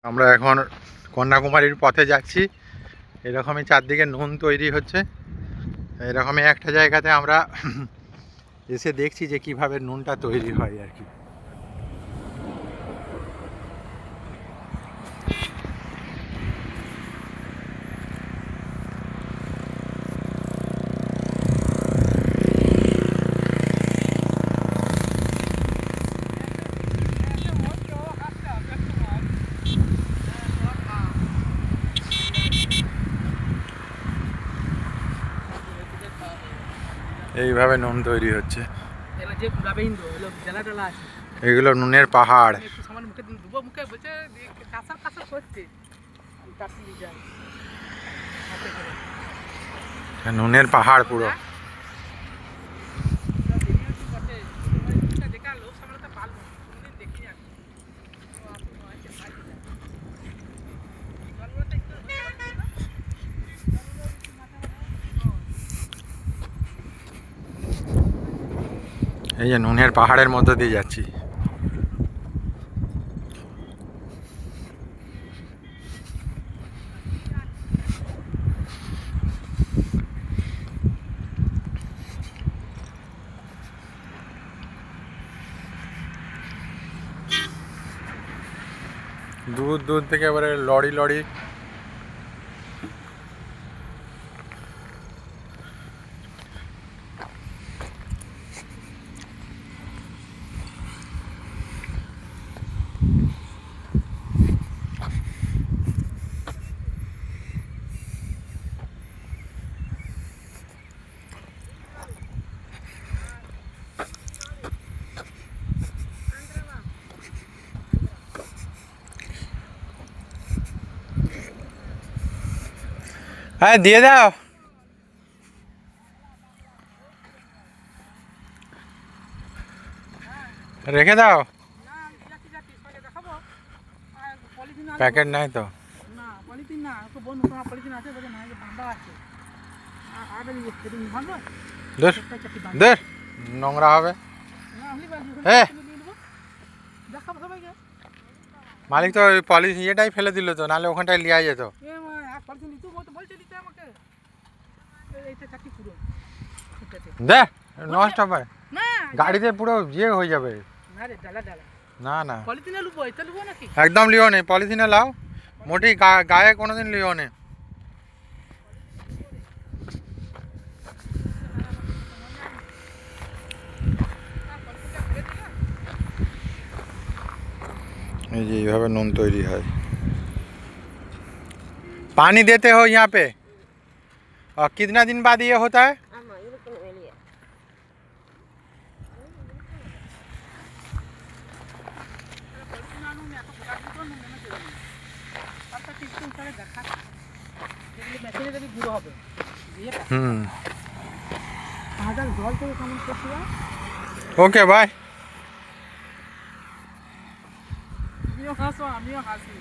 আমরা এখন কন্যাকুমারীর পথে যাচ্ছি। এরকমই চারদিকে নুন তৈরি হচ্ছে। এরকমই একটা জায়গাতে আমরা এসে দেখছি যে কিভাবে নুনটা তৈরি হয় আর কি। এইভাবে নুন তৈরি হচ্ছে। এগুলো নুনের পাহাড়। নুনের পাহাড় পুরো। এই যে নুনের পাহাড়ের মধ্যে দিয়ে যাচ্ছি। দূর দূর থেকে এবারে লরি লরি হ্যাঁ দিয়ে দাও। রেখে দাও। প্যাকেট নাই তো। নোংরা হবে। মালিক তো ওই পলিথিন ইয়েটাই ফেলে দিল তো, নাহলে ওখানটায় লিয়া যেত। দে নষ্ট হবে, গাড়িতে পুরো ইয়ে হয়ে যাবে। না না একদম লিও নেই, পলিথিনে লাও। মোটি গায়ে কোনোদিন লিও নেই। ये এইভাবে নুন তৈরি হয়। पानी देते हो यहाँ पे? और कितना दिन बाद ये होता है? Okay bye. আমিও হাসি